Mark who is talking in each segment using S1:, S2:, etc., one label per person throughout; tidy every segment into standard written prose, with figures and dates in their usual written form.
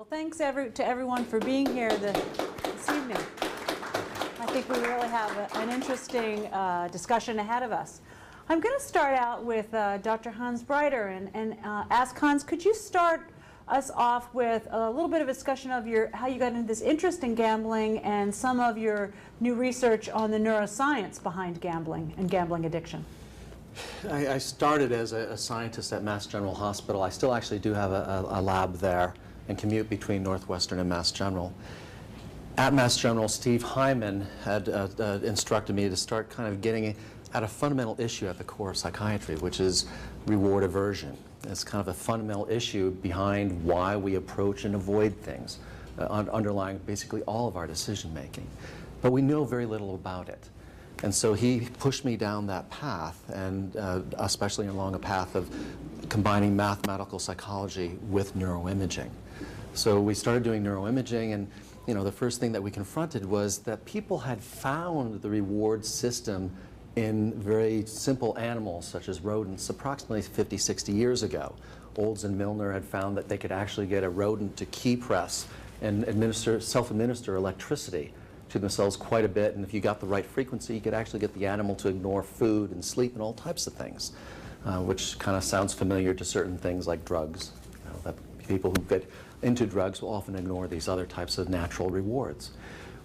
S1: Well, thanks to everyone for being here this evening. I think we really have an interesting discussion ahead of us. I'm going to start out with Dr. Hans Breiter and ask Hans, could you start us off with a little bit of a discussion of how you got into this interest in gambling and some of your new research on the neuroscience behind gambling and gambling addiction?
S2: I started as a scientist at Mass General Hospital. I still actually do have a lab there and commute between Northwestern and Mass General. At Mass General, Steve Hyman had instructed me to start kind of getting at a fundamental issue at the core of psychiatry, which is reward aversion. It's kind of a fundamental issue behind why we approach and avoid things, underlying basically all of our decision making. But we know very little about it. And so he pushed me down that path, and especially along a path of combining mathematical psychology with neuroimaging. So we started doing neuroimaging, and the first thing that we confronted was that people had found the reward system in very simple animals such as rodents approximately 50, 60 years ago. Olds and Milner had found that they could actually get a rodent to key press and self-administer electricity to themselves quite a bit, and if you got the right frequency, you could actually get the animal to ignore food and sleep and all types of things, which kind of sounds familiar to certain things like drugs. That people who get into drugs will often ignore these other types of natural rewards.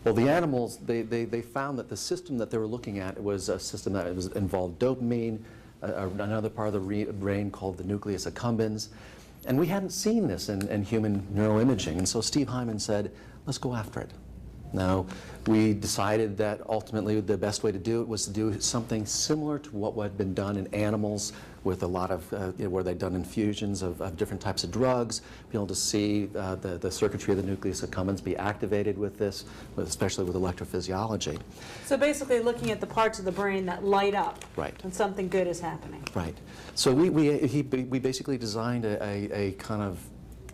S2: Well, the animals, they found that the system that they were looking at was a system that involved dopamine, another part of the brain called the nucleus accumbens, and we hadn't seen this in human neuroimaging, and so Steve Hyman said, let's go after it. Now, we decided that ultimately the best way to do it was to do something similar to what had been done in animals with a lot of, where they'd done infusions of different types of drugs, be able to see the circuitry of the nucleus accumbens be activated with this, especially with electrophysiology.
S1: So basically looking at the parts of the brain that light up
S2: right.
S1: when something good is happening.
S2: Right. So we basically designed a kind of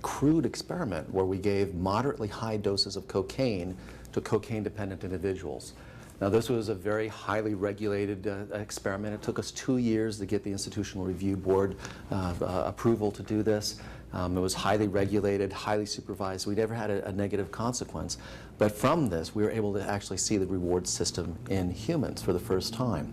S2: crude experiment where we gave moderately high doses of cocaine to cocaine-dependent individuals. Now, this was a very highly regulated experiment. It took us 2 years to get the Institutional Review Board approval to do this. It was highly regulated, highly supervised. We never had a negative consequence. But from this, we were able to actually see the reward system in humans for the first time.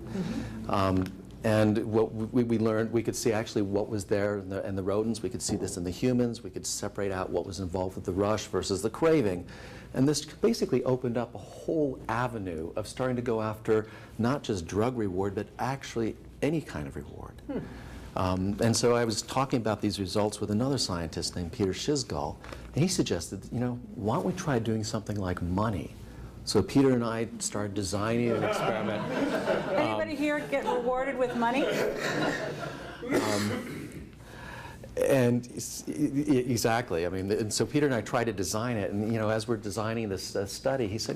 S2: Mm-hmm. And what we learned, we could see actually what was there in the rodents. We could see this in the humans. We could separate out what was involved with the rush versus the craving. And this basically opened up a whole avenue of starting to go after not just drug reward, but actually any kind of reward. And so I was talking about these results with another scientist named Peter Schizgal, and he suggested, why don't we try doing something like money? So Peter and I started designing an experiment.
S1: Anybody here get rewarded with money?
S2: And exactly. I mean, and so Peter and I tried to design it, and as we're designing this study, he said,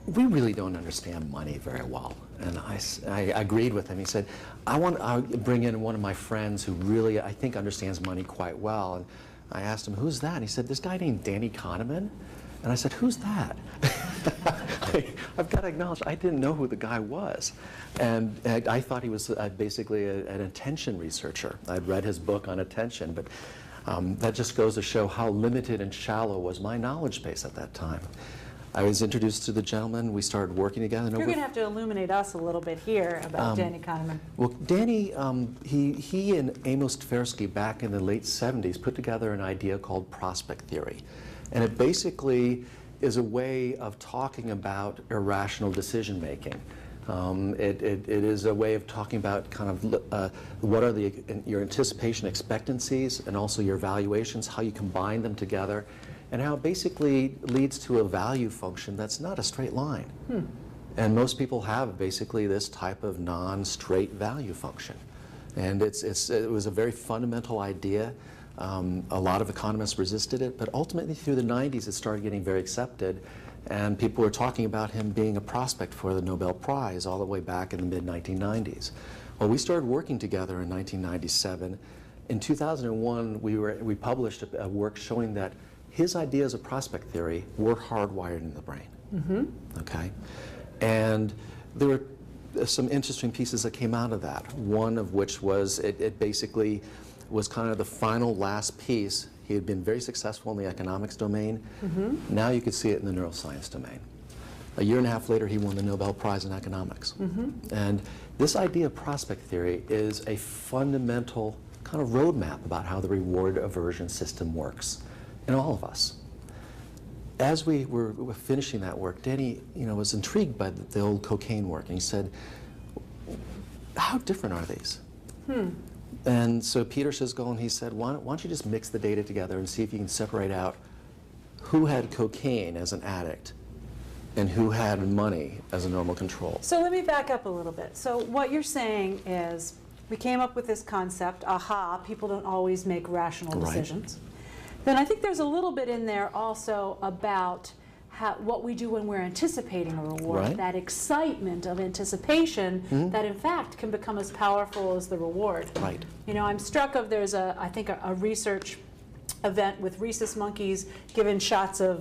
S2: we really don't understand money very well. And I agreed with him. He said, I want to bring in one of my friends who really, I think, understands money quite well. And I asked him, who's that? And he said, this guy named Danny Kahneman. And I said, who's that? I've got to acknowledge, I didn't know who the guy was. And I thought he was basically an attention researcher. I'd read his book on attention, but that just goes to show how limited and shallow was my knowledge base at that time. I was introduced to the gentleman. We started working together.
S1: You're going to have to illuminate us a little bit here about Danny Kahneman.
S2: Well, Danny, he and Amos Tversky back in the late 70s put together an idea called prospect theory. And it basically is a way of talking about irrational decision making. It is a way of talking about kind of what are your anticipation expectancies and also your evaluations, how you combine them together, and how it basically leads to a value function that's not a straight line. And most people have basically this type of non-straight value function. And it was a very fundamental idea. A lot of economists resisted it, but ultimately through the 90s it started getting very accepted, and people were talking about him being a prospect for the Nobel Prize all the way back in the mid-1990s. Well, we started working together in 1997. In 2001, we published a work showing that his ideas of prospect theory were hardwired in the brain. Mm-hmm. Okay? And there were some interesting pieces that came out of that, one of which was it basically was kind of the final last piece. He had been very successful in the economics domain. Now you could see it in the neuroscience domain. A year and a half later, he won the Nobel Prize in economics. And this idea of prospect theory is a fundamental kind of roadmap about how the reward aversion system works in all of us. As we were finishing that work, Danny, was intrigued by the old cocaine work, and he said, how different are these? And so Peter Siskel, and he said, why don't you just mix the data together and see if you can separate out who had cocaine as an addict and who had money as a normal control.
S1: So let me back up a little bit. So what you're saying is, we came up with this concept, aha, people don't always make rational decisions. Then I think there's a little bit in there also about what we do when we're anticipating a reward, that excitement of anticipation that in fact can become as powerful as the reward. I'm struck of, there's I think a research event with rhesus monkeys given shots of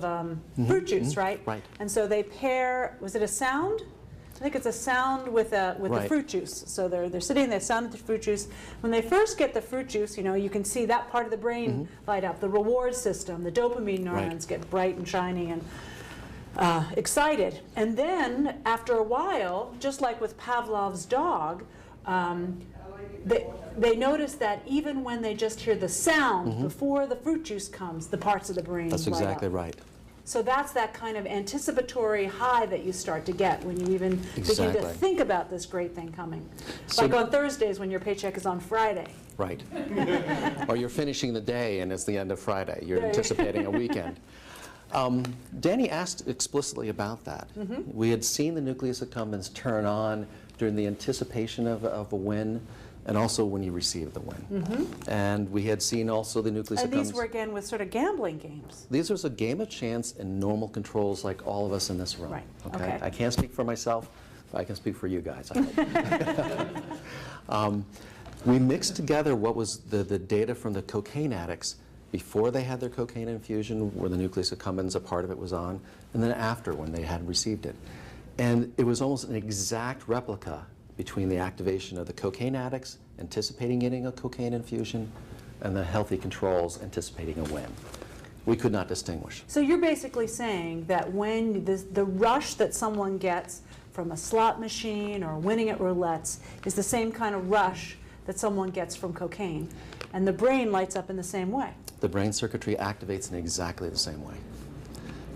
S1: fruit juice, right? And so they pair, was it a sound? I think it's a sound with the fruit juice. So they're sitting there, sound with the fruit juice. When they first get the fruit juice, you can see that part of the brain light up, the reward system, the dopamine neurons get bright and shiny and excited. And then after a while, just like with Pavlov's dog, they notice that even when they just hear the sound before the fruit juice comes, the parts of the brain
S2: That's
S1: light
S2: exactly
S1: up.
S2: right.
S1: So that's that kind of anticipatory high that you start to get when you even begin to think about this great thing coming.
S2: So
S1: like on Thursdays when your paycheck is on Friday.
S2: Right. Or you're finishing the day and it's the end of Friday. You're anticipating a weekend. Danny asked explicitly about that. We had seen the nucleus accumbens turn on during the anticipation of a win, and also when you receive the win. And we had seen also the nucleus accumbens.
S1: And these were again with sort of gambling games.
S2: These was a game of chance and normal controls like all of us in this room. Okay? I can't speak for myself, but I can speak for you guys, I hope. We mixed together what was the data from the cocaine addicts before they had their cocaine infusion, where the nucleus accumbens, a part of it was on, and then after, when they had received it. And it was almost an exact replica between the activation of the cocaine addicts anticipating getting a cocaine infusion and the healthy controls anticipating a win. We could not distinguish.
S1: So you're basically saying that when the rush that someone gets from a slot machine or winning at roulettes is the same kind of rush that someone gets from cocaine, and the brain lights up in the same way.
S2: The brain circuitry activates in exactly the same way.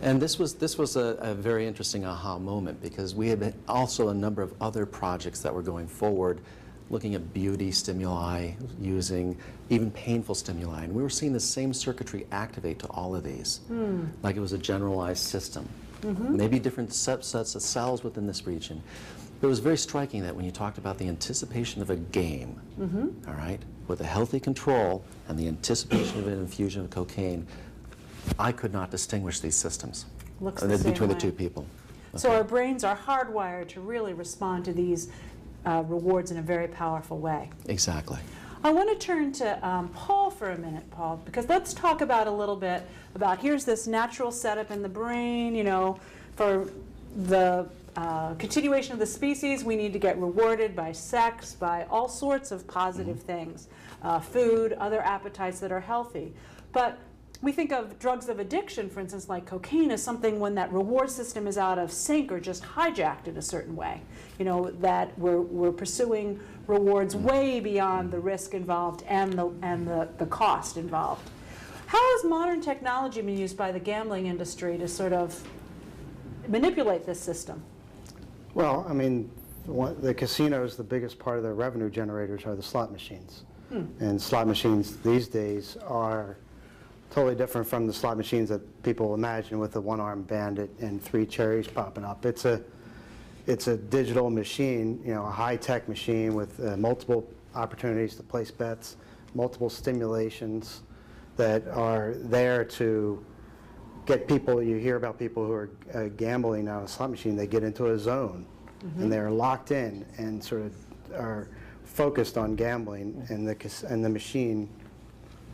S2: And this was a very interesting aha moment, because we had also a number of other projects that were going forward looking at beauty stimuli, using even painful stimuli. And we were seeing the same circuitry activate to all of these, like it was a generalized system. Maybe different subsets of cells within this region. But it was very striking that when you talked about the anticipation of a game, all right, with a healthy control and the anticipation of an infusion of cocaine, I could not distinguish these systems between the two people.
S1: So our brains are hardwired to really respond to these rewards in a very powerful way.
S2: Exactly.
S1: I want to turn to Paul for a minute, Paul, because let's talk about a little bit about, here's this natural setup in the brain, for the continuation of the species, we need to get rewarded by sex, by all sorts of positive things, food, other appetites that are healthy. But we think of drugs of addiction, for instance, like cocaine, as something when that reward system is out of sync or just hijacked in a certain way. That we're pursuing rewards way beyond the risk involved and the cost involved. How has modern technology been used by the gambling industry to sort of manipulate this system?
S3: Well, I mean, the casinos, the biggest part of their revenue generators are the slot machines. And slot machines these days are totally different from the slot machines that people imagine with a one-armed bandit and 3 cherries popping up. It's a digital machine, a high-tech machine with multiple opportunities to place bets, multiple stimulations that are there to get people. You hear about people who are gambling on a slot machine. They get into a zone, and they're locked in and sort of are focused on gambling and the machine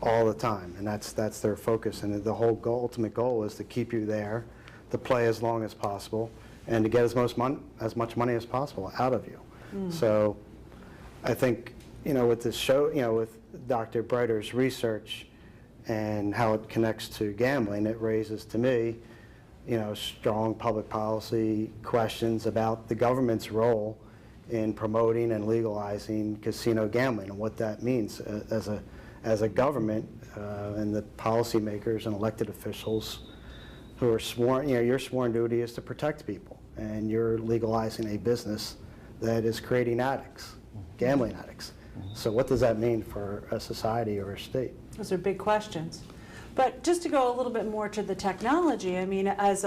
S3: all the time, and that's their focus. And the whole ultimate goal is to keep you there, to play as long as possible, and to get as much money as possible out of you. So I think with this show, with Dr. Breiter's research and how it connects to gambling, it raises to me, strong public policy questions about the government's role in promoting and legalizing casino gambling and what that means as a government and the policymakers and elected officials who are sworn, your sworn duty is to protect people, and you're legalizing a business that is creating addicts, gambling addicts. So what does that mean for a society or a state?
S1: Those are big questions. But just to go a little bit more to the technology, I mean, as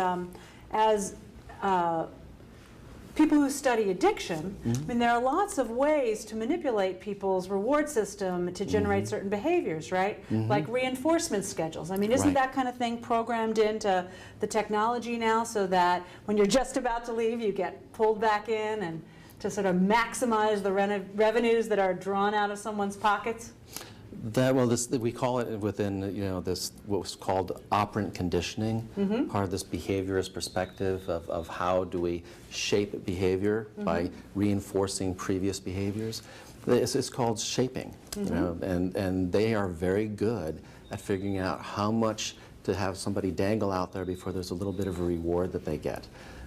S1: people who study addiction, I mean, there are lots of ways to manipulate people's reward system to generate certain behaviors, right? Like reinforcement schedules. I mean, isn't that kind of thing programmed into the technology now so that when you're just about to leave, you get pulled back in and to sort of maximize the revenues that are drawn out of someone's pockets?
S2: We call it within, this what's called operant conditioning, part of this behaviorist perspective of how do we shape behavior by reinforcing previous behaviors. It's called shaping, and they are very good at figuring out how much to have somebody dangle out there before there's a little bit of a reward that they get.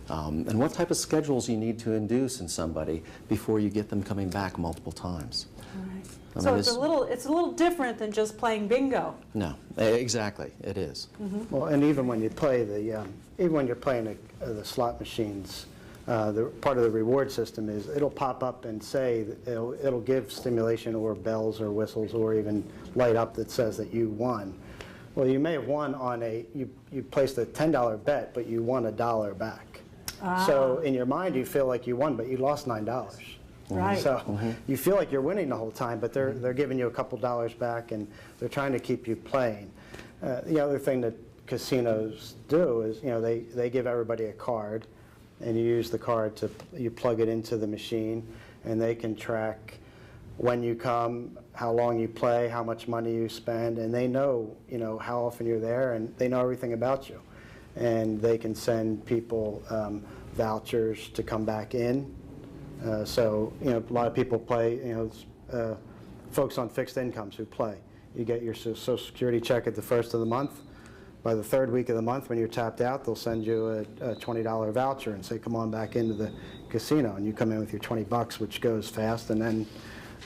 S2: And what type of schedules you need to induce in somebody before you get them coming back multiple times.
S1: Right. So it's a little different than just playing bingo.
S2: No, exactly, it is.
S3: Well, and even when you play even when you're playing the slot machines, the part of the reward system is it'll pop up and say that it'll give stimulation or bells or whistles or even light up that says that you won. Well, you may have won on you placed a $10 bet, but you won $1 back. So in your mind, you feel like you won, but you lost $9.
S1: Right.
S3: So you feel like you're winning the whole time, but they're giving you a couple dollars back, and they're trying to keep you playing. The other thing that casinos do is, they give everybody a card, and you use the card you plug it into the machine, and they can track when you come, how long you play, how much money you spend, and they know, how often you're there, and they know everything about you. And they can send people vouchers to come back in. So, a lot of people play, folks on fixed incomes who play. You get your Social Security check at the first of the month. By the third week of the month, when you're tapped out, they'll send you a $20 voucher and say, come on back into the casino. And you come in with your $20, which goes fast, and then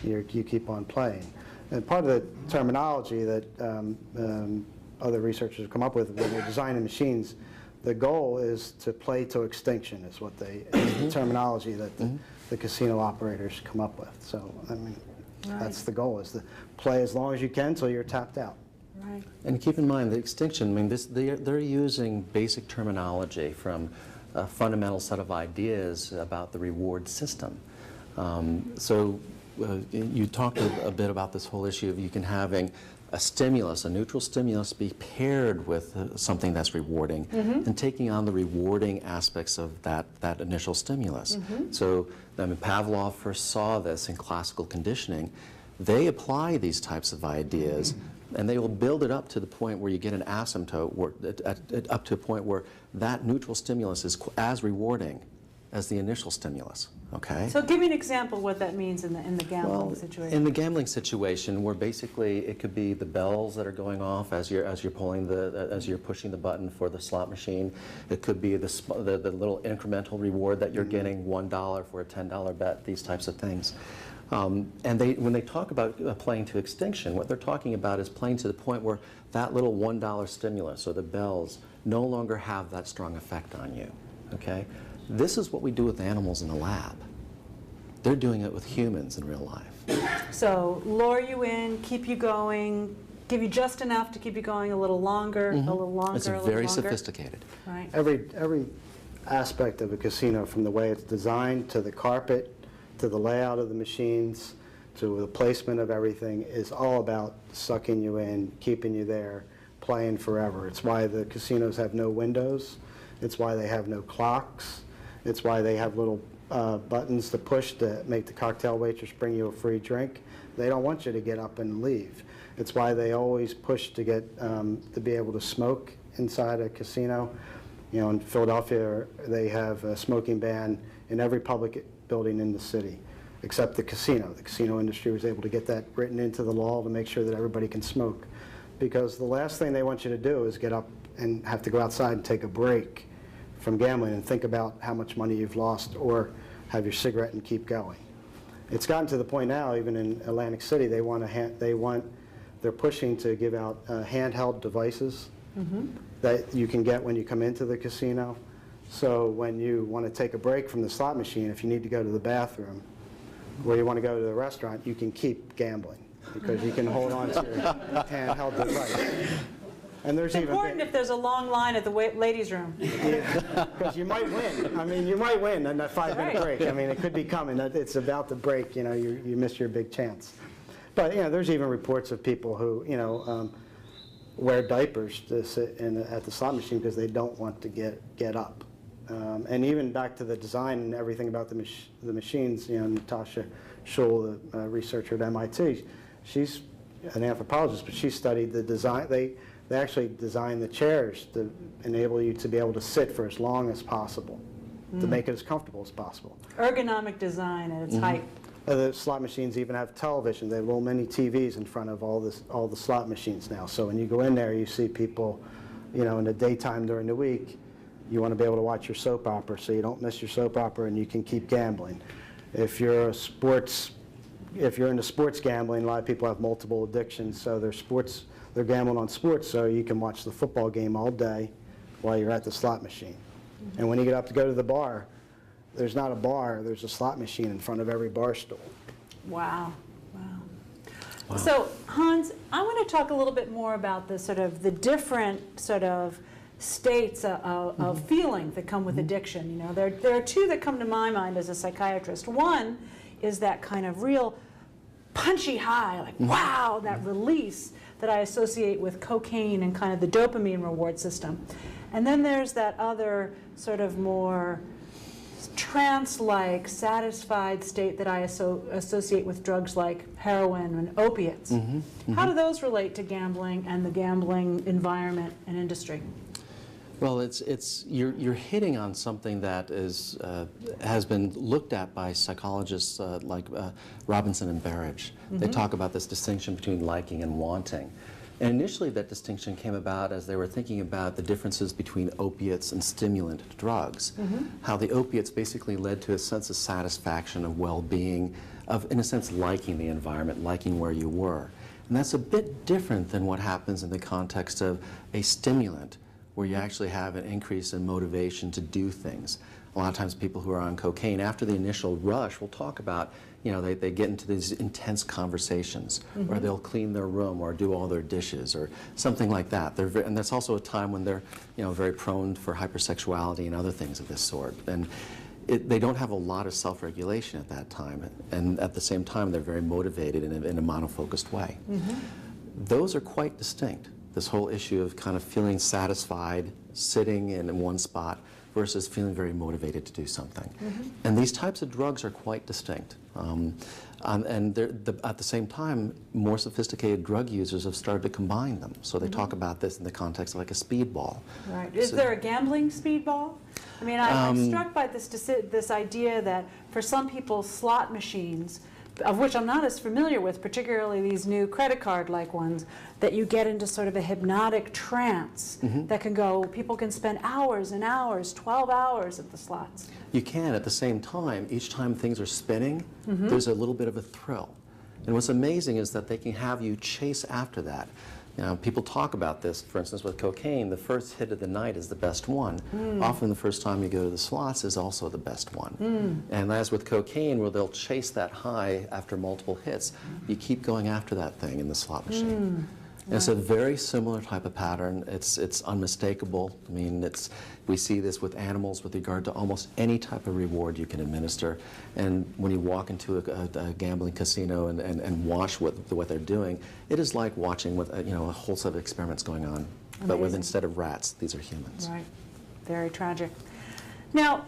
S3: you keep on playing. And part of the terminology that other researchers have come up with when they're designing machines, the goal is to play to extinction is what the terminology that the casino operators come up with. So, I mean, that's the goal, is to play as long as you can until you're tapped out.
S1: Right.
S2: And keep in mind the extinction, I mean, they're using basic terminology from a fundamental set of ideas about the reward system. You talked a bit about this whole issue of you can having a stimulus, a neutral stimulus, be paired with something that's rewarding and taking on the rewarding aspects of that initial stimulus. So, I mean, Pavlov first saw this in classical conditioning. They apply these types of ideas, and they will build it up to the point where you get an asymptote, up to a point where that neutral stimulus is as rewarding as the initial stimulus. Okay.
S1: So give me an example of what that means in the gambling situation.
S2: In the gambling situation, where basically it could be the bells that are going off as you're pushing the button for the slot machine. It could be the little incremental reward that you're getting, $1 for a $10 bet. These types of things. And when they talk about playing to extinction, what they're talking about is playing to the point where that little $1 stimulus or the bells no longer have that strong effect on you. Okay. This is what we do with animals in the lab. They're doing it with humans in real life.
S1: So lure you in, keep you going, give you just enough to keep you going a little longer, a little longer,
S2: It's
S1: a little
S2: very
S1: longer.
S2: sophisticated.
S1: Right.
S3: Every aspect of a casino, from the way it's designed to the carpet, to the layout of the machines, to the placement of everything, is all about sucking you in, keeping you there, playing forever. It's why the casinos have no windows. It's why they have no clocks. It's why they have little buttons to push to make the cocktail waitress bring you a free drink. They don't want you to get up and leave. It's why they always push to get to be able to smoke inside a casino. In Philadelphia, they have a smoking ban in every public building in the city, except the casino. The casino industry was able to get that written into the law to make sure that everybody can smoke. because the last thing they want you to do is get up and have to go outside and take a break from gambling and think about how much money you've lost, or have your cigarette and keep going. It's gotten to the point now, even in Atlantic City, they're pushing to give out handheld devices that you can get when you come into the casino. So when you want to take a break from the slot machine, if you need to go to the bathroom, or you want to go to the restaurant, you can keep gambling because you can hold on to your handheld device. And there's
S1: It's important if there's a long line at the ladies' room.
S3: because you might win. I mean, you might win in that 5-minute
S1: Right.
S3: break. I mean, it could be coming. It's about to break. You know, you miss your big chance. But you know, there's even reports of people who wear diapers to sit at the slot machine because they don't want to get up. And even back to the design and everything about the machines. You know, Natasha Schull, the researcher at MIT, she's an anthropologist, but she studied the design. They actually designed the chairs to enable you to be able to sit for as long as possible, to make it as comfortable as possible.
S1: Ergonomic design at its height.
S3: The slot machines even have television. They have little mini TVs in front of all the slot machines now. So when you go in there, you see people, in the daytime during the week, you want to be able to watch your soap opera so you don't miss your soap opera and you can keep gambling. If you're into sports gambling, a lot of people have multiple addictions, so they're gambling on sports, so you can watch the football game all day while you're at the slot machine. And when you get up to go to the bar, there's not a bar, there's a slot machine in front of every bar stool.
S1: Wow. So, Hans, I want to talk a little bit more about the different sort of states of feeling that come with addiction. There are two that come to my mind as a psychiatrist. One is that kind of real punchy high, like wow, that release that I associate with cocaine and kind of the dopamine reward system. And then there's that other sort of more trance-like, satisfied state that I associate with drugs like heroin and opiates. How do those relate to gambling and the gambling environment and industry?
S2: Well, you're hitting on something that has been looked at by psychologists like Robinson and Berridge. They talk about this distinction between liking and wanting. And initially that distinction came about as they were thinking about the differences between opiates and stimulant drugs. How the opiates basically led to a sense of satisfaction, of well-being, of, in a sense, liking the environment, liking where you were. And that's a bit different than what happens in the context of a stimulant, where you actually have an increase in motivation to do things. A lot of times people who are on cocaine, after the initial rush, will talk about, they get into these intense conversations, or they'll clean their room or do all their dishes or something like that. And that's also a time when they're, very prone for hypersexuality and other things of this sort. And they don't have a lot of self-regulation at that time. And at the same time, they're very motivated in a monofocused way. Those are quite distinct. This whole issue of kind of feeling satisfied, sitting in one spot, versus feeling very motivated to do something. And these types of drugs are quite distinct. And at the same time, more sophisticated drug users have started to combine them. So they talk about this in the context of like a speedball.
S1: Right. Is there a gambling speedball? I mean, I'm struck by this idea that for some people, slot machines, of which I'm not as familiar with, particularly these new credit card-like ones, that you get into sort of a hypnotic trance that can go, people can spend hours and hours, 12 hours at the slots.
S2: You can. At the same time, each time things are spinning, there's a little bit of a thrill. And what's amazing is that they can have you chase after that. People talk about this, for instance, with cocaine, the first hit of the night is the best one. Often the first time you go to the slots is also the best one. And as with cocaine, where they'll chase that high after multiple hits, you keep going after that thing in the slot machine. And it's a very similar type of pattern. It's unmistakable. I mean, we see this with animals with regard to almost any type of reward you can administer. And when you walk into a gambling casino and watch what they're doing, it is like watching with a whole set of experiments going on.
S1: Amazing.
S2: But instead of rats, these are humans.
S1: Right. Very tragic. Now,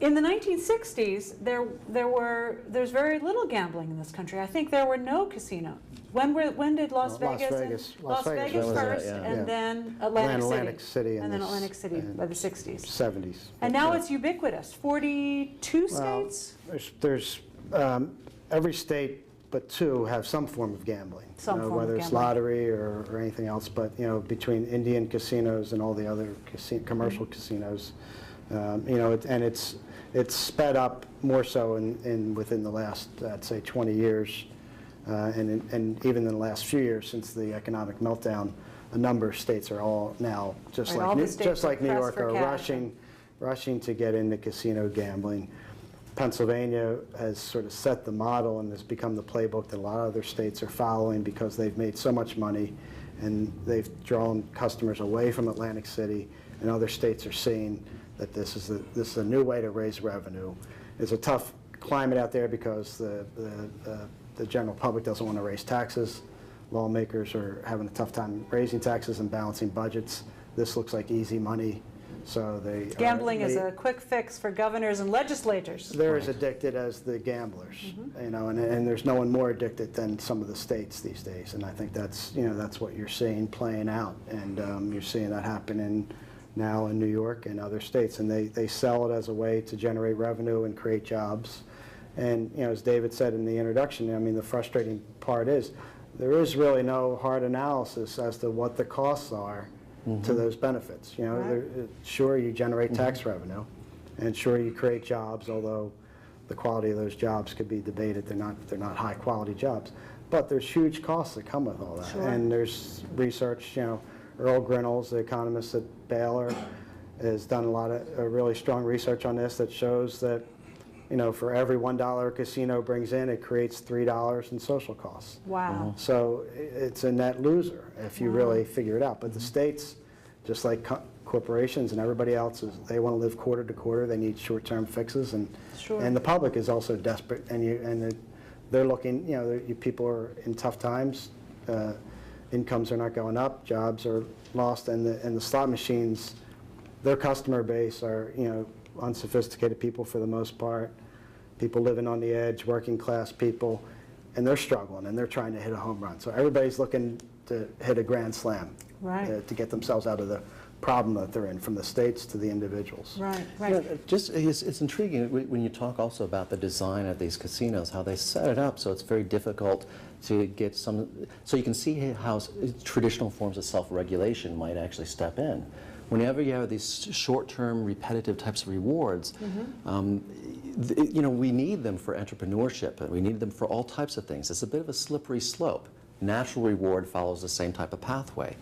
S1: in the 1960s, there's very little gambling in this country. I think there were no casinos. When did Las Vegas? Las Vegas first, and then Atlantic City. And then Atlantic City by the 60s.
S3: 70s.
S1: And now it's ubiquitous. 42 states?
S3: There's every state but two have some form of gambling.
S1: Some form of
S3: whether it's
S1: gambling.
S3: lottery or anything else. But between Indian casinos and all the other commercial casinos, and it's sped up more so within the last, I'd say, 20 years, and even in the last few years since the economic meltdown. A number of states are all now just
S1: Right, all the
S3: like
S1: states are
S3: New
S1: pressed
S3: York
S1: for
S3: are
S1: cash.
S3: rushing to get into casino gambling. Pennsylvania has sort of set the model and has become the playbook that a lot of other states are following because they've made so much money and they've drawn customers away from Atlantic City, and other states are seeing that this is a new way to raise revenue. It's a tough climate out there because the general public doesn't want to raise taxes. Lawmakers are having a tough time raising taxes and balancing budgets. This looks like easy money. So
S1: Gambling is a quick fix for governors and legislators.
S3: They're as addicted as the gamblers, and there's no one more addicted than some of the states these days. And I think that's what you're seeing playing out, and you're seeing that happen now in New York and other states. And they sell it as a way to generate revenue and create jobs. And as David said in the introduction, I mean, the frustrating part is there is really no hard analysis as to what the costs are to those benefits.
S1: Right.
S3: Sure, you generate tax revenue, and sure, you create jobs, although the quality of those jobs could be debated. They're not high quality jobs. But there's huge costs that come with all that.
S1: Sure.
S3: And there's research, Earl Grinnell's, the economist at Baylor, has done a lot of really strong research on this that shows that for every $1 a casino brings in, it creates $3 in social costs.
S1: Wow.
S3: So it's a net loser if you really figure it out. But the states, just like corporations and everybody else, they want to live quarter to quarter. They need short-term fixes, and
S1: Sure.
S3: and the public is also desperate. And they're looking. People are in tough times. Incomes are not going up. Jobs are lost, and the slot machines, their customer base are unsophisticated people for the most part. People living on the edge, working class people, and they're struggling and they're trying to hit a home run. So everybody's looking to hit a grand slam,
S1: Right.
S3: to get themselves out of the problem that they're in, from the states to the individuals.
S1: Right,
S2: Yeah,
S1: right.
S2: it's intriguing when you talk also about the design of these casinos, how they set it up so it's very difficult to get so you can see how traditional forms of self-regulation might actually step in. Whenever you have these short-term, repetitive types of rewards, we need them for entrepreneurship, and we need them for all types of things. It's a bit of a slippery slope. Natural reward follows the same type of pathway.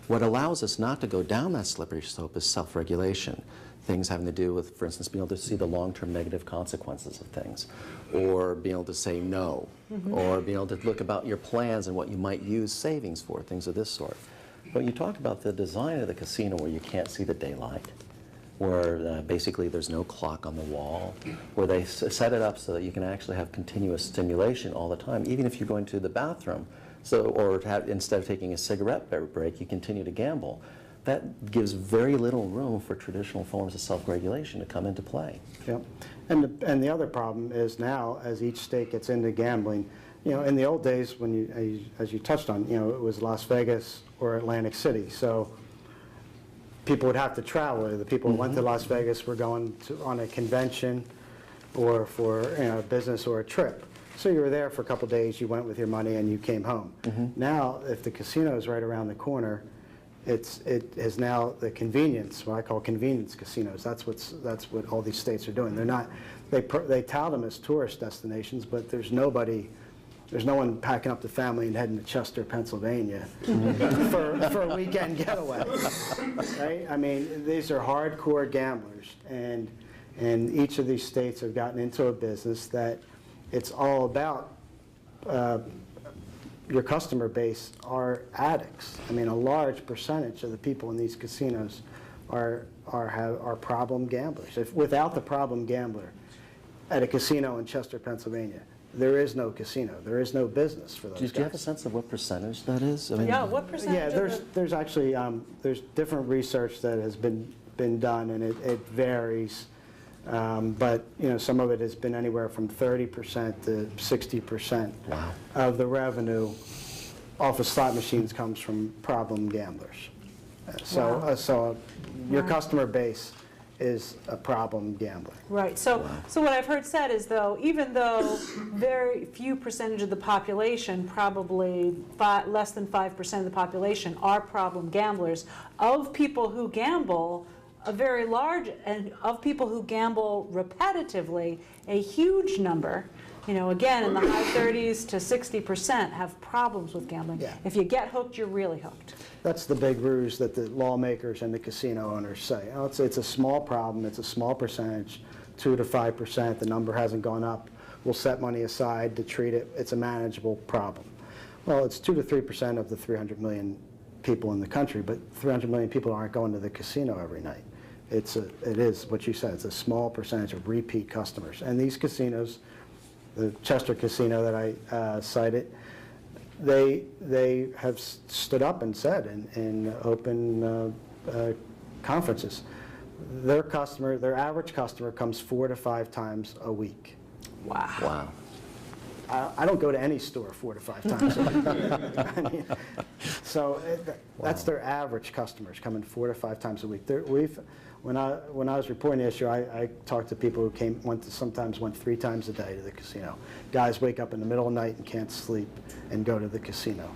S2: What allows us not to go down that slippery slope is self-regulation. Things having to do with, for instance, being able to see the long-term negative consequences of things, or being able to say no, or being able to look about your plans and what you might use savings for, things of this sort. But you talk about the design of the casino where you can't see the daylight, where basically there's no clock on the wall, where they set it up so that you can actually have continuous stimulation all the time, even if you're going to the bathroom. Instead of taking a cigarette break, you continue to gamble. That gives very little room for traditional forms of self-regulation to come into play.
S3: Yep. And the other problem is now, as each state gets into gambling, in the old days, as you touched on, it was Las Vegas or Atlantic City. So people would have to travel. The people who went to Las Vegas were going on a convention or for business or a trip. So you were there for a couple of days, you went with your money, and you came home. Now, if the casino is right around the corner, it is now the convenience, what I call convenience casinos. That's what all these states are doing. They're not, they tout them as tourist destinations, but there's no one packing up the family and heading to Chester, Pennsylvania for a weekend getaway, right? I mean, these are hardcore gamblers, and each of these states have gotten into a business that it's all about. Your customer base are addicts. I mean, a large percentage of the people in these casinos are problem gamblers. Without the problem gambler at a casino in Chester, Pennsylvania, there is no casino. There is no business for those guys.
S2: Do you have a sense of what percentage that is? I mean,
S1: Yeah, what percentage
S3: Yeah,
S1: of
S3: there's actually there's different research that has been done, and it varies. But some of it has been anywhere from 30% to 60%
S2: Wow.
S3: of the revenue off of slot machines comes from problem gamblers. So your customer base is a problem gambling.
S1: Right. So what I've heard said is, though, even though very few percentage of the population, probably less than 5% of the population, are problem gamblers, of people who gamble, a very large, and of people who gamble repetitively, a huge number, you know, again, in the high 30s to 60% have problems with gambling.
S3: Yeah.
S1: If you get hooked, you're really hooked.
S3: That's the big ruse that the lawmakers and the casino owners say. Oh, it's a small problem, it's a small percentage, 2 to 5%, the number hasn't gone up. We'll set money aside to treat it, it's a manageable problem. Well, it's 2 to 3% of the 300 million people in the country, but 300 million people aren't going to the casino every night. It is what you said, it's a small percentage of repeat customers. And these casinos, the Chester Casino that I cited, they have stood up and said in open conferences, their average customer comes 4 to 5 times a week.
S2: Wow.
S3: I don't go to any store 4 to 5 times a week. I mean, so that's their average customers coming 4 to 5 times a week. When I was reporting the issue, I talked to people who sometimes went 3 times a day to the casino. Guys wake up in the middle of the night and can't sleep and go to the casino.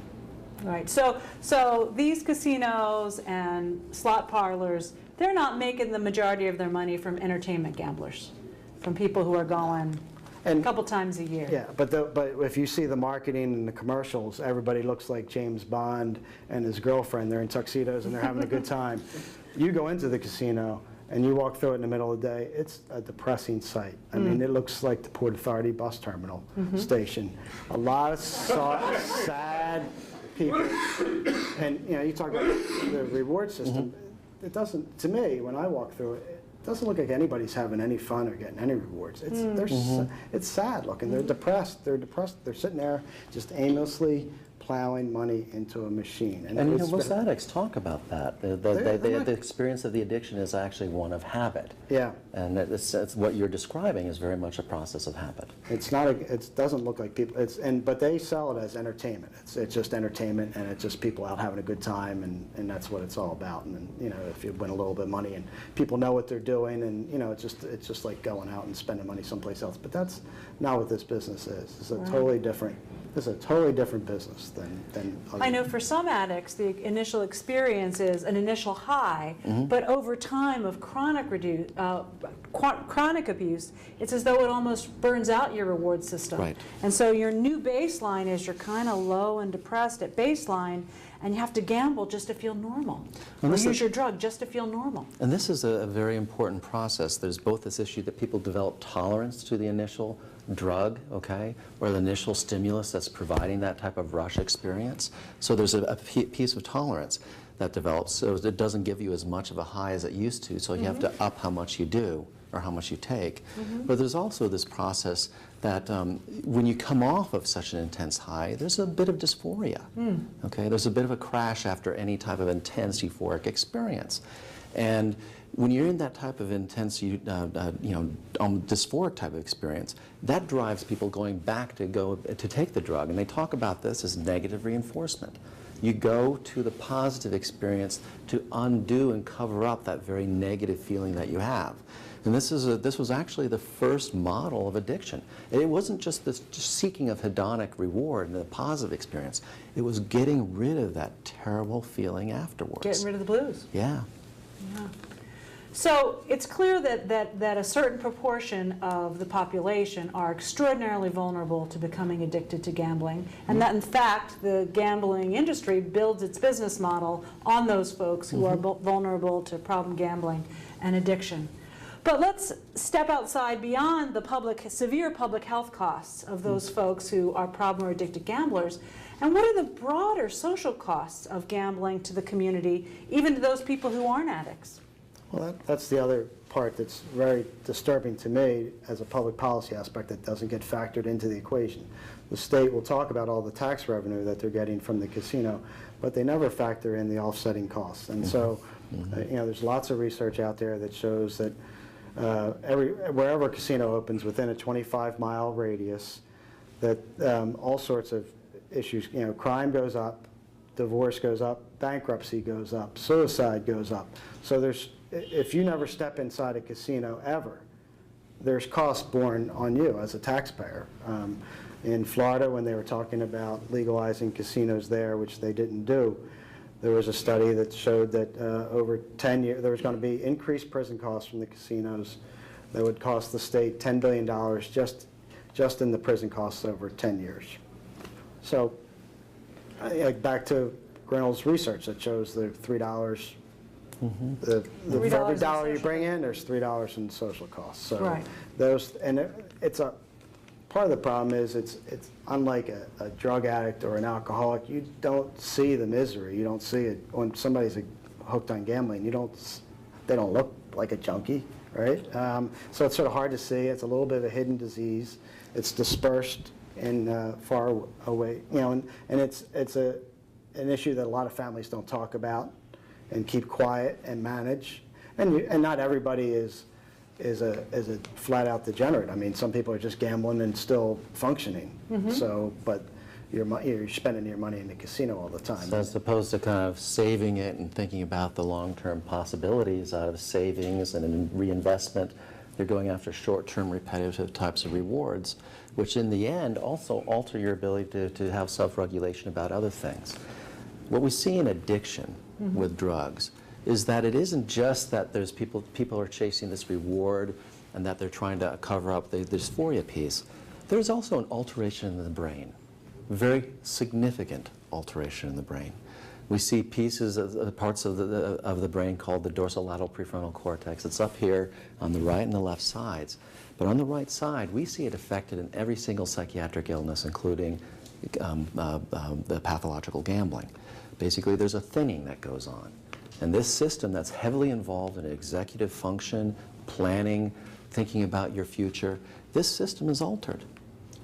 S1: Right. So these casinos and slot parlors, they're not making the majority of their money from entertainment gamblers, from people who are going a couple times a year.
S3: Yeah, but if you see the marketing and the commercials, everybody looks like James Bond and his girlfriend. They're in tuxedos and they're having a good time. You go into the casino and you walk through it in the middle of the day, it's a depressing sight. I mean, it looks like the Port Authority bus terminal station. A lot of sad people. And you know, you talk about the reward system. It doesn't, to me, when I walk through it, it doesn't look like anybody's having any fun or getting any rewards. It's sad looking. They're depressed. They're sitting there just aimlessly plowing money into a machine.
S2: And you know, most addicts talk about that. The experience of the addiction is actually one of habit.
S3: Yeah.
S2: And it's what you're describing is very much a process of habit.
S3: It's not. It doesn't look like people. But they sell it as entertainment. It's just entertainment, and it's just people out having a good time, and that's what it's all about. And you know, if you win a little bit of money, and people know what they're doing, and you know, it's just like going out and spending money someplace else. But that's not what this business is. It's a totally different. It's a totally different business than
S1: I know for some addicts, the initial experience is an initial high, but over time of chronic abuse, it's as though it almost burns out your reward system.
S2: Right.
S1: And so your new baseline is you're kind of low and depressed at baseline, and you have to gamble just to feel normal, or use your drug just to feel normal.
S2: And this is a very important process. There's both this issue that people develop tolerance to the initial drug, okay, or the initial stimulus that's providing that type of rush experience. So there's a piece of tolerance that develops, so it doesn't give you as much of a high as it used to, so you have to up how much you do or how much you take. But there's also this process that when you come off of such an intense high, there's a bit of dysphoria, okay? There's a bit of a crash after any type of intense euphoric experience. And when you're in that type of intense, dysphoric type of experience, that drives people going back to take the drug. And they talk about this as negative reinforcement. You go to the positive experience to undo and cover up that very negative feeling that you have. And this was actually the first model of addiction. It wasn't just this seeking of hedonic reward and the positive experience. It was getting rid of that terrible feeling afterwards.
S1: Getting rid of the blues.
S2: Yeah.
S1: Yeah. So it's clear that a certain proportion of the population are extraordinarily vulnerable to becoming addicted to gambling, and that in fact the gambling industry builds its business model on those folks who are vulnerable to problem gambling and addiction. But let's step outside beyond the severe public health costs of those folks who are problem or addicted gamblers. And what are the broader social costs of gambling to the community, even to those people who aren't addicts?
S3: Well, that's the other part that's very disturbing to me as a public policy aspect that doesn't get factored into the equation. The state will talk about all the tax revenue that they're getting from the casino, but they never factor in the offsetting costs. And so, you know, there's lots of research out there that shows that wherever a casino opens within a 25-mile radius, that all sorts of issues, you know, crime goes up, divorce goes up, bankruptcy goes up, suicide goes up. So if you never step inside a casino ever, there's costs borne on you as a taxpayer. In Florida, when they were talking about legalizing casinos there, which they didn't do, there was a study that showed that over 10 years, there was going to be increased prison costs from the casinos that would cost the state $10 billion just in the prison costs over 10 years. So back to Grinnell's research that shows the $3, for every dollar you bring in, there's $3 in social costs. So
S1: Right.
S3: those, and it's a, part of the problem is it's unlike a drug addict or an alcoholic, you don't see the misery. You don't see it when somebody's hooked on gambling. They don't look like a junkie, right? So it's sort of hard to see. It's a little bit of a hidden disease. It's dispersed and far away, you know, and it's an issue that a lot of families don't talk about and keep quiet and manage. And not everybody is a flat-out degenerate. I mean, some people are just gambling and still functioning. So, but you're spending your money in the casino all the time.
S2: So as opposed to kind of saving it and thinking about the long-term possibilities out of savings and in reinvestment, they're going after short-term repetitive types of rewards, which in the end also alter your ability to have self-regulation about other things. What we see in addiction with drugs is that it isn't just that there's people are chasing this reward and that they're trying to cover up the dysphoria piece. There's also an alteration in the brain, very significant alteration in the brain. We see pieces of parts of the brain called the dorsolateral prefrontal cortex. It's up here on the right and the left sides. But on the right side, we see it affected in every single psychiatric illness, including the pathological gambling. Basically, there's a thinning that goes on. And this system that's heavily involved in executive function, planning, thinking about your future, this system is altered.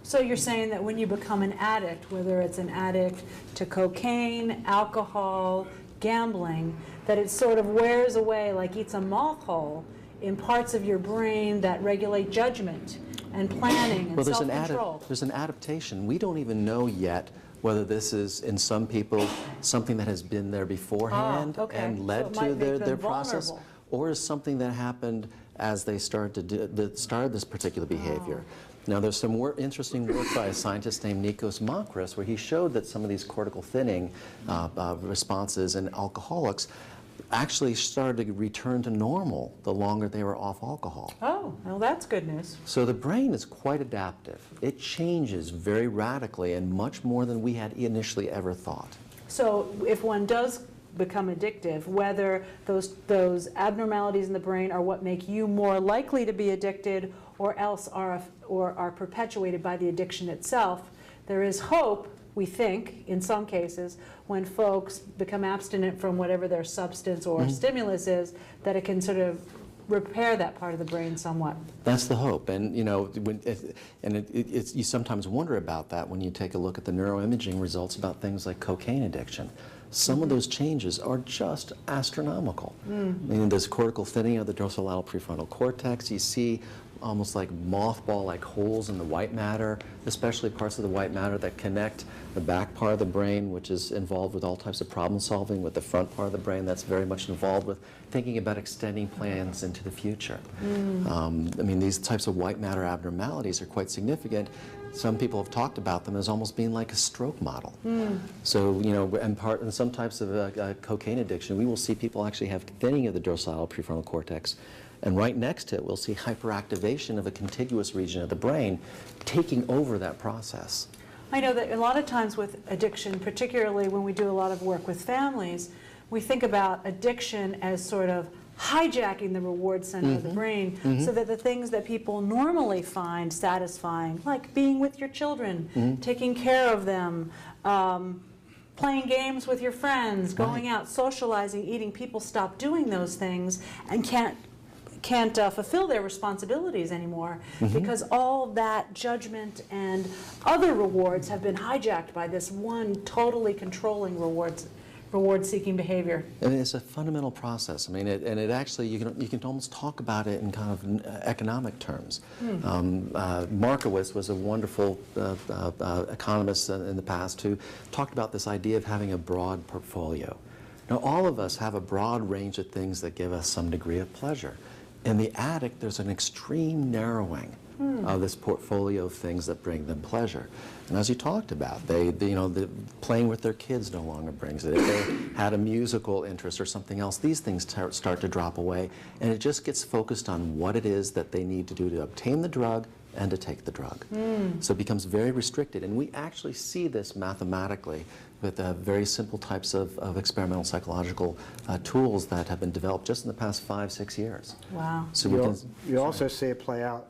S1: So you're saying that when you become an addict, whether it's an addict to cocaine, alcohol, gambling, that it sort of wears away, like eats a moth hole in parts of your brain that regulate judgment and planning and self-control.
S2: There's an adaptation. We don't even know yet whether this is, in some people, something that has been there beforehand and led to their process, or is something that happened as they started this particular behavior. Now, there's some interesting work by a scientist named Nikos Makris where he showed that some of these cortical thinning responses in alcoholics actually started to return to normal the longer they were off alcohol.
S1: Oh, well, that's good news.
S2: So the brain is quite adaptive. It changes very radically and much more than we had initially ever thought.
S1: So if one does become addictive, whether those abnormalities in the brain are what make you more likely to be addicted or else are perpetuated by the addiction itself, there is hope, we think, in some cases, when folks become abstinent from whatever their substance or stimulus is, that it can sort of repair that part of the brain somewhat.
S2: That's the hope, and you know, you sometimes wonder about that when you take a look at the neuroimaging results about things like cocaine addiction. Some of those changes are just astronomical. I mean, there's cortical thinning of the dorsolateral prefrontal cortex. You see almost like mothball-like holes in the white matter, especially parts of the white matter that connect the back part of the brain, which is involved with all types of problem solving, with the front part of the brain that's very much involved with thinking about extending plans into the future. I mean, these types of white matter abnormalities are quite significant. Some people have talked about them as almost being like a stroke model. So, you know, in some types of cocaine addiction, we will see people actually have thinning of the dorsolateral prefrontal cortex. And right next to it, we'll see hyperactivation of a contiguous region of the brain taking over that process.
S1: I know that a lot of times with addiction, particularly when we do a lot of work with families, we think about addiction as sort of hijacking the reward center of the brain so that the things that people normally find satisfying, like being with your children, taking care of them, playing games with your friends, going out, socializing, eating, people stop doing those things and can't fulfill their responsibilities anymore because all that judgment and other rewards have been hijacked by this one totally controlling reward-seeking behavior.
S2: I mean, it's a fundamental process. I mean, it actually, you can almost talk about it in kind of economic terms. Markowitz was a wonderful economist in the past who talked about this idea of having a broad portfolio. Now, all of us have a broad range of things that give us some degree of pleasure. In the addict, there's an extreme narrowing of this portfolio of things that bring them pleasure. And as you talked about, playing with their kids no longer brings it. If they had a musical interest or something else, these things start to drop away, and it just gets focused on what it is that they need to do to obtain the drug and to take the drug. So it becomes very restricted, and we actually see this mathematically with very simple types of experimental psychological tools that have been developed just in the past 5-6 years.
S1: Wow.
S2: So
S3: You also see it play out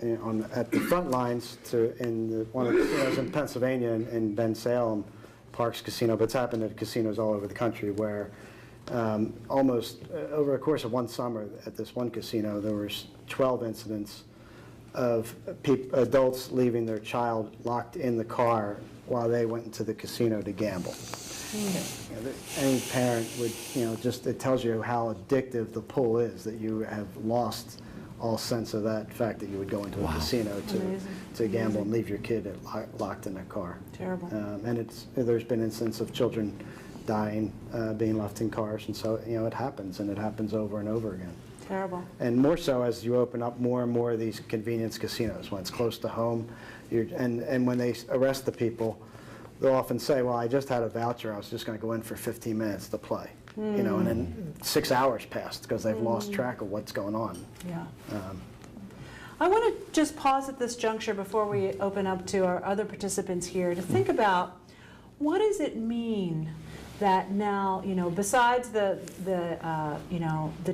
S3: at the front lines in one of the casinos in Pennsylvania in Ben Salem Parks Casino, but it's happened at casinos all over the country where almost over the course of one summer at this one casino, there was 12 incidents of adults leaving their child locked in the car while they went into the casino to gamble. Any parent would, it tells you how addictive the pull is, that you have lost all sense of that fact that you would go into a casino to gamble and leave your kid locked in a car.
S1: Terrible.
S3: And there's been instances of children dying, being left in cars, and so it happens, and it happens over and over again.
S1: Terrible.
S3: And more so as you open up more and more of these convenience casinos when it's close to home, and when they arrest the people, they'll often say, "Well, I just had a voucher. I was just going to go in for 15 minutes to play." And then 6 hours passed because they've lost track of what's going on.
S1: Yeah. I want to just pause at this juncture before we open up to our other participants here to think about what does it mean that now, besides the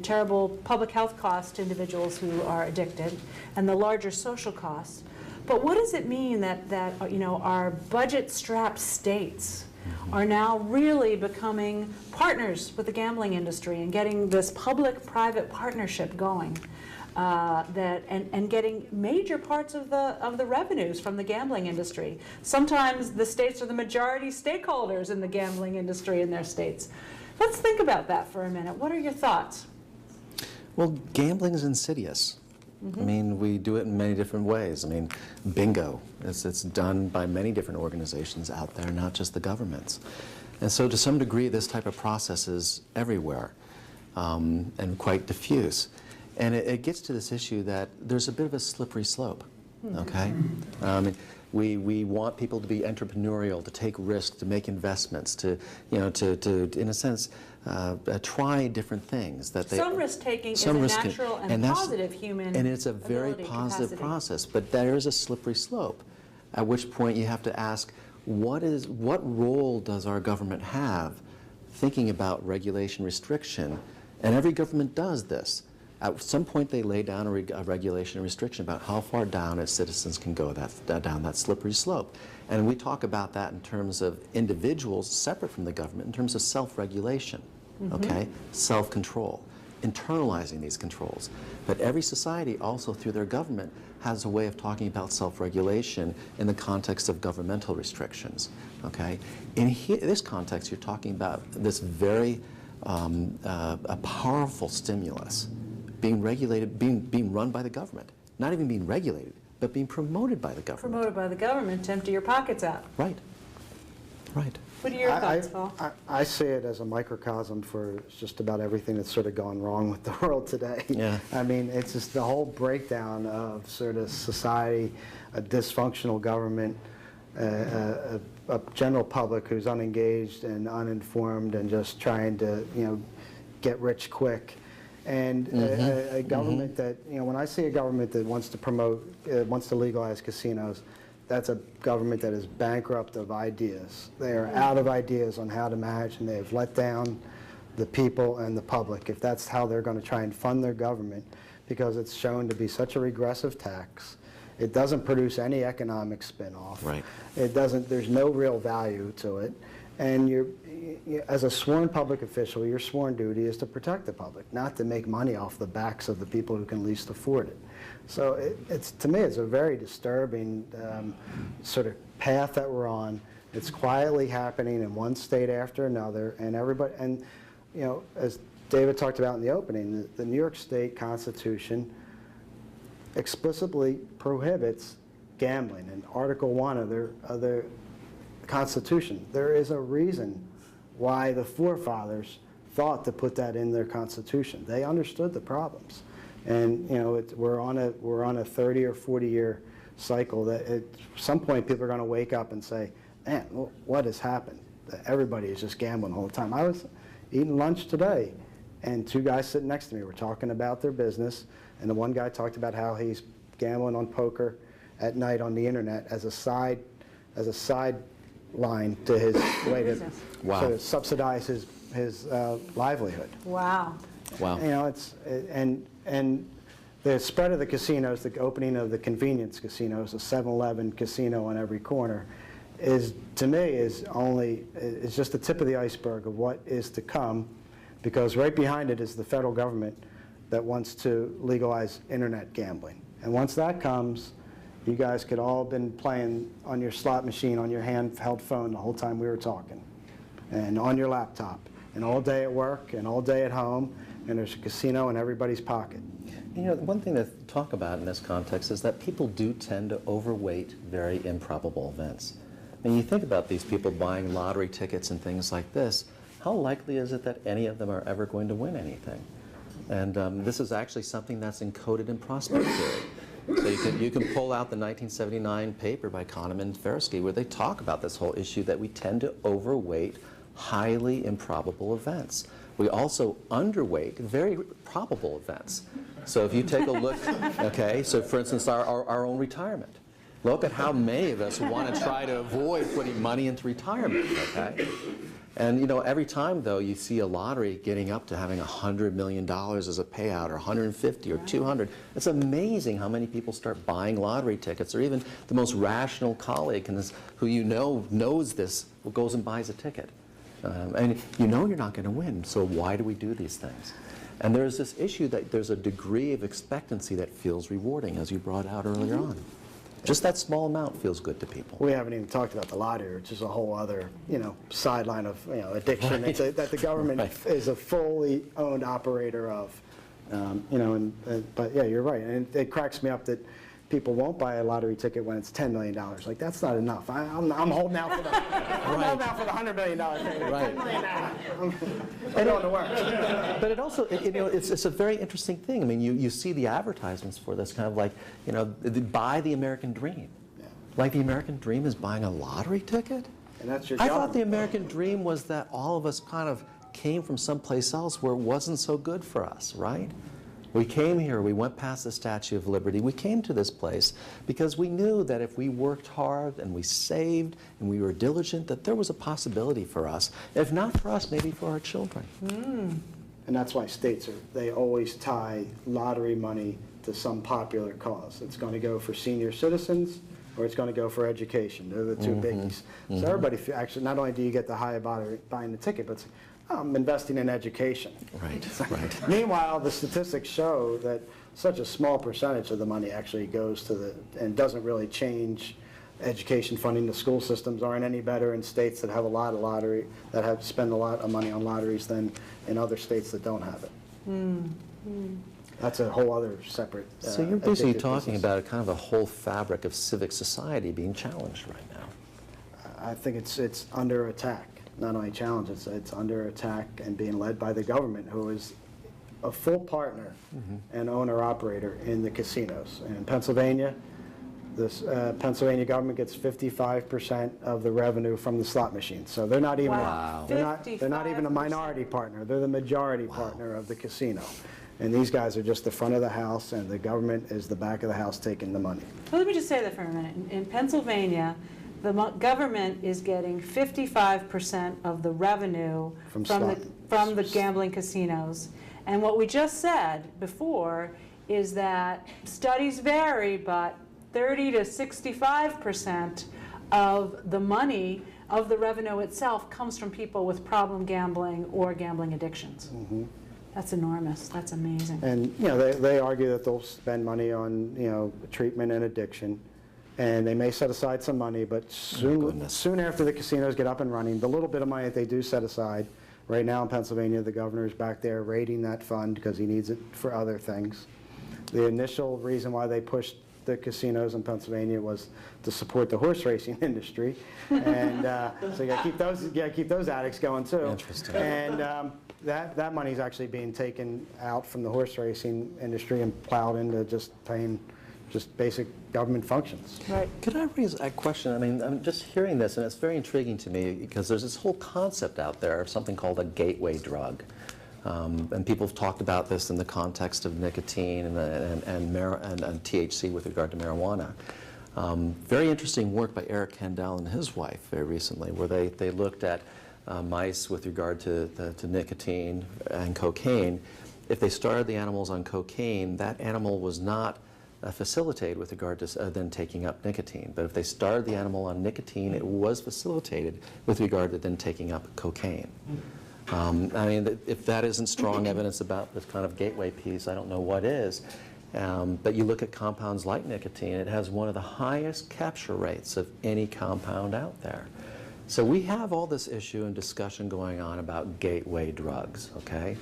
S1: terrible public health costs to individuals who are addicted and the larger social costs, but what does it mean that our budget-strapped states are now really becoming partners with the gambling industry and getting this public-private partnership going, and getting major parts of the revenues from the gambling industry. Sometimes the states are the majority stakeholders in the gambling industry in their states. Let's think about that for a minute. What are your thoughts?
S2: Well, gambling is insidious. I mean, we do it in many different ways. I mean, bingo, it's done by many different organizations out there, not just the governments. And so to some degree, this type of process is everywhere and quite diffuse. And it gets to this issue that there's a bit of a slippery slope, okay? We want people to be entrepreneurial, to take risks, to make investments, to in a sense, try different things.
S1: Some risk-taking is a natural and positive human
S2: and it's a very positive process, but there is a slippery slope, at which point you have to ask, what role does our government have thinking about regulation restriction? And every government does this. At some point, they lay down a regulation and restriction about how far down its citizens can go down that slippery slope. And we talk about that in terms of individuals separate from the government, in terms of self-regulation, okay? Self-control, internalizing these controls. But every society also, through their government, has a way of talking about self-regulation in the context of governmental restrictions, okay? In this context, you're talking about this very a powerful stimulus being regulated, being run by the government. Not even being regulated, but being promoted by the government.
S1: Promoted by the government to empty your pockets out.
S2: Right. Right.
S1: What are your thoughts, Paul?
S3: I see it as a microcosm for just about everything that's sort of gone wrong with the world today.
S2: Yeah.
S3: I mean, it's just the whole breakdown of sort of society, a dysfunctional government, a general public who's unengaged and uninformed and just trying to, get rich quick. And a government that, when I see a government that wants to promote, wants to legalize casinos, that's a government that is bankrupt of ideas. They are out of ideas on how to manage, and they have let down the people and the public if that's how they're going to try and fund their government, because it's shown to be such a regressive tax. It doesn't produce any economic spin-off.
S2: Right.
S3: There's no real value to it. And as a sworn public official, your sworn duty is to protect the public, not to make money off the backs of the people who can least afford it. So to me, it's a very disturbing sort of path that we're on. It's quietly happening in one state after another, and everybody, and as David talked about in the opening, the New York State Constitution explicitly prohibits gambling in Article 1 of their Constitution. There is a reason why the forefathers thought to put that in their Constitution. They understood the problems. And, you know, we're on a 30 or 40-year cycle that at some point people are going to wake up and say, man, what has happened? Everybody is just gambling all the time. I was eating lunch today, and two guys sitting next to me were talking about their business, and the one guy talked about how he's gambling on poker at night on the internet as a sideline to his way to,
S2: Wow.
S3: sort of subsidize his livelihood.
S1: Wow.
S2: Wow.
S3: You know, and the spread of the casinos, the opening of the convenience casinos, a 7-Eleven casino on every corner, is, to me, is just the tip of the iceberg of what is to come, because right behind it is the federal government that wants to legalize internet gambling. And once that comes, you guys could all been playing on your slot machine on your handheld phone the whole time we were talking, and on your laptop, and all day at work, and all day at home, and there's a casino in everybody's pocket.
S2: You know, one thing to talk about in this context is that people do tend to overweight very improbable events. I mean, you think about these people buying lottery tickets and things like this, how likely is it that any of them are ever going to win anything? And this is actually something that's encoded in prospect theory. So you can pull out the 1979 paper by Kahneman and Tversky where they talk about this whole issue that we tend to overweight highly improbable events. We also underweight very probable events. So if you take a look, okay, so for instance, our own retirement. Look at how many of us want to try to avoid putting money into retirement, okay? And you know, every time though you see a lottery getting up to having $100 million as a payout, or 150 or 200, it's amazing how many people start buying lottery tickets, or even the most rational colleague who you know knows this goes and buys a ticket. And you know you're not going to win, so why do we do these things? And there's this issue that there's a degree of expectancy that feels rewarding, as you brought out earlier on. Just that small amount feels good to people.
S3: We haven't even talked about the lottery, which is a whole other, you know, sideline of, you know, addiction that the government is a fully owned operator of. You know, but yeah, you're right, and it cracks me up that people won't buy a lottery ticket when it's $10 million. Like, that's not enough. I'm holding out for the $100 million ticket.
S2: Right.
S3: $10 million. I'm going to work.
S2: But it also, you know, it's a very interesting thing. I mean, you see the advertisements for this kind of like, you know, buy the American dream.
S3: Yeah.
S2: Like the American dream is buying a lottery ticket?
S3: And that's your
S2: I
S3: job.
S2: thought the American dream was that all of us kind of came from someplace else where it wasn't so good for us, right? We came here, we went past the Statue of Liberty, we came to this place because we knew that if we worked hard and we saved and we were diligent, that there was a possibility for us. If not for us, maybe for our children.
S3: And that's why states they always tie lottery money to some popular cause. It's going to go for senior citizens, or it's going to go for education. They're the two biggies. So everybody, actually, not only do you get the high buying the ticket, but it's, I'm investing in education.
S2: Right, right.
S3: Meanwhile, the statistics show that such a small percentage of the money actually goes to and doesn't really change education funding. The school systems aren't any better in states that have a lot of lottery, that have spend a lot of money on lotteries than in other states that don't have it. That's a whole other separate
S2: So you're basically
S3: addictive
S2: talking
S3: business.
S2: about a kind of a whole fabric of civic society being challenged right now.
S3: I think it's under attack. Not only challenged, it's under attack and being led by the government, who is a full partner and owner-operator in the casinos. And in Pennsylvania, this Pennsylvania government gets 55% of the revenue from the slot machines. So they're not even
S1: Wow.
S3: they're not even a
S1: 55%.
S3: minority partner. They're the majority partner of the casino. And these guys are just the front of the house, and the government is the back of the house taking the money.
S1: Well, let me just say that for a minute. In Pennsylvania, the government is getting 55% of the revenue
S3: From
S1: from the gambling casinos. And what we just said before is that studies vary, but 30 to 65% of the money of the revenue itself comes from people with problem gambling or gambling addictions. That's enormous. That's amazing.
S3: And, you know, they argue that they'll spend money on, you know, treatment and addiction, and they may set aside some money, but soon after the casinos get up and running, the little bit of money that they do set aside, right now in Pennsylvania, the governor's back there raiding that fund because he needs it for other things. The initial reason why they pushed the casinos in Pennsylvania was to support the horse racing industry, and so you got to keep those addicts going too.
S2: Interesting.
S3: And that money is actually being taken out from the horse racing industry and plowed into just paying just basic government functions.
S1: Right.
S2: Could I raise a question? I mean, I'm just hearing this, and it's very intriguing to me because there's this whole concept out there of something called a gateway drug. And people have talked about this in the context of nicotine and THC with regard to marijuana. Very interesting work by Eric Kandel and his wife very recently, where they looked at mice with regard to nicotine and cocaine. If they started the animals on cocaine, that animal was not facilitated with regard to then taking up nicotine. But if they started the animal on nicotine, it was facilitated with regard to then taking up cocaine. I mean, if that isn't strong evidence about this kind of gateway piece, I don't know what is. But you look at compounds like nicotine, it has one of the highest capture rates of any compound out there. So we have all this issue and discussion going on about gateway drugs, okay,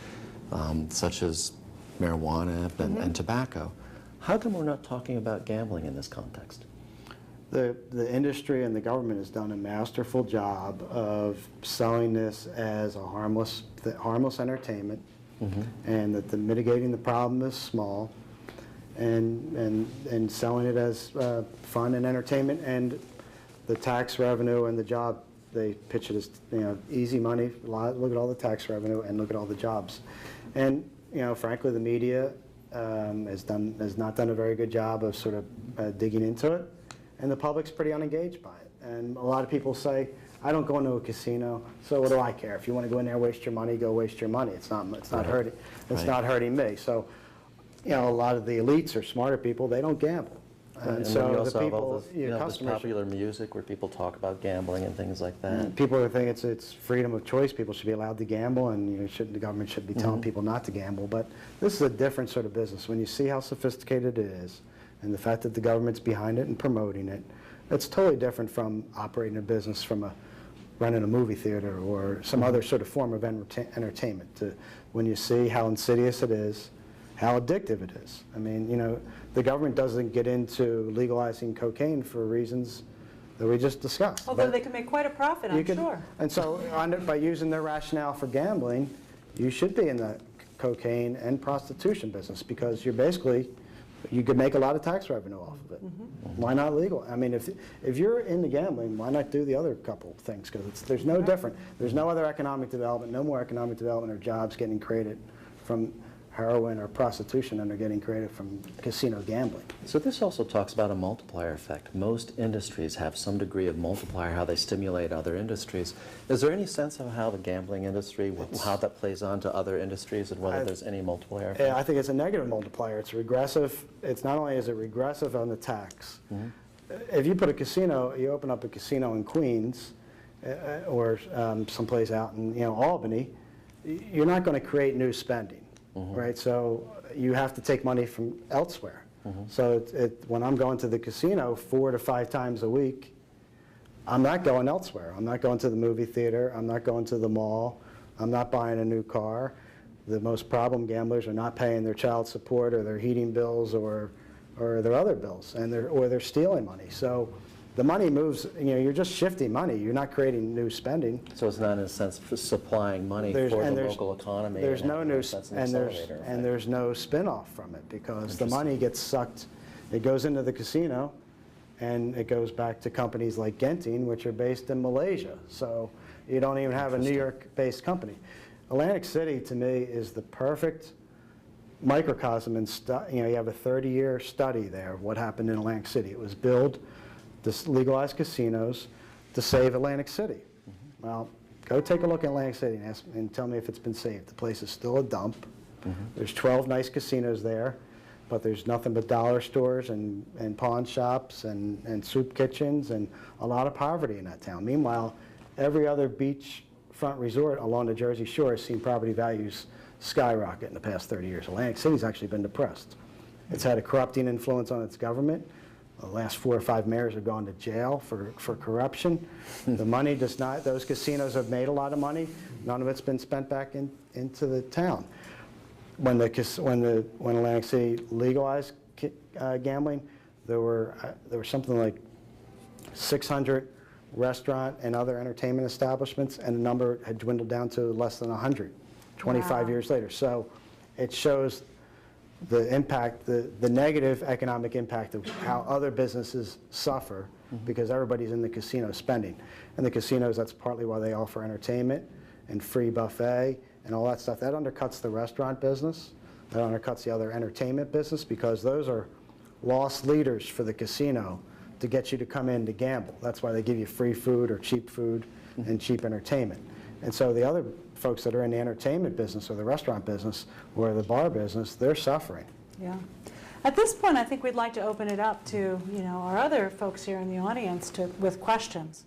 S2: such as marijuana and tobacco. How come we're not talking about gambling in this context?
S3: The industry and the government has done a masterful job of selling this as a harmless entertainment, and that mitigating the problem is small, and selling it as fun and entertainment, and the tax revenue and the job, they pitch it as, you know, easy money. Look at all the tax revenue and look at all the jobs, and you know, frankly, the media has not done a very good job of sort of digging into it. And the public's pretty unengaged by it. And a lot of people say, I don't go into a casino, so what do I care? If you want to go in there and waste your money, go waste your money. It's not hurting me. So, you know, a lot of the elites are smarter people. They don't gamble. And so the people, your
S2: this
S3: customers,
S2: popular music where people talk about gambling and things like that.
S3: people think it's freedom of choice. People should be allowed to gamble, and the government should be telling people not to gamble. But this is a different sort of business. When you see how sophisticated it is, and the fact that the government's behind it and promoting it, it's totally different from operating a business from running a movie theater or some other sort of form of entertainment. When you see how insidious it is, how addictive it is. I mean, you know, the government doesn't get into legalizing cocaine for reasons that we just discussed.
S1: Although they can make quite a profit, I'm sure.
S3: And so by using their rationale for gambling, you should be in the cocaine and prostitution business, because you're basically, you could make a lot of tax revenue off of it. Why not legal? I mean, if you're into gambling, why not do the other couple things? Because there's no different. There's no other economic development, no more economic development or jobs getting created from heroin or prostitution than are getting created from casino gambling.
S2: So this also talks about a multiplier effect. Most industries have some degree of multiplier, how they stimulate other industries. Is there any sense of how the gambling industry, how that plays on to other industries, and whether there's any multiplier effect?
S3: Yeah, I think it's a negative multiplier. It's regressive. It's not only is it regressive on the tax. If you put a casino, you open up a casino in Queens or someplace out in Albany, you're not going to create new spending. Right, so you have to take money from elsewhere. So when I'm going to the casino 4 to 5 times a week, I'm not going elsewhere. I'm not going to the movie theater. I'm not going to the mall. I'm not buying a new car. The most problem gamblers are not paying their child support or their heating bills or their other bills, and they're stealing money. So the money moves, you're just shifting money. You're not creating new spending.
S2: So it's not, in a sense, for money for the local economy.
S3: There's no new,
S2: and
S3: there's no spin-off from it, because the money gets sucked. It goes into the casino, and it goes back to companies like Genting, which are based in Malaysia. So you don't even have a New York-based company. Atlantic City, to me, is the perfect microcosm. And you have a 30-year study there of what happened in Atlantic City. It was built to legalize casinos to save Atlantic City. Well, go take a look at Atlantic City and tell me if it's been saved. The place is still a dump. There's 12 nice casinos there, but there's nothing but dollar stores and pawn shops and soup kitchens and a lot of poverty in that town. Meanwhile, every other beachfront resort along the Jersey Shore has seen property values skyrocket in the past 30 years. Atlantic City's actually been depressed. It's had a corrupting influence on its government. The last 4 or 5 mayors have gone to jail for corruption. The money does not, those casinos have made a lot of money. None of it's been spent back into the town. When Atlantic City legalized gambling, there were something like 600 restaurant and other entertainment establishments, and the number had dwindled down to less than 100, 25
S1: Wow.
S3: years later. So it shows the impact, the negative economic impact of how other businesses suffer because everybody's in the casino spending. And the casinos, that's partly why they offer entertainment and free buffet and all that stuff. That undercuts the restaurant business. That undercuts the other entertainment business because those are loss leaders for the casino to get you to come in to gamble. That's why they give you free food or cheap food and cheap entertainment. And so the other folks that are in the entertainment business or the restaurant business or the bar business, they're suffering.
S1: Yeah. At this point, I think we'd like to open it up to, our other folks here in the audience with questions.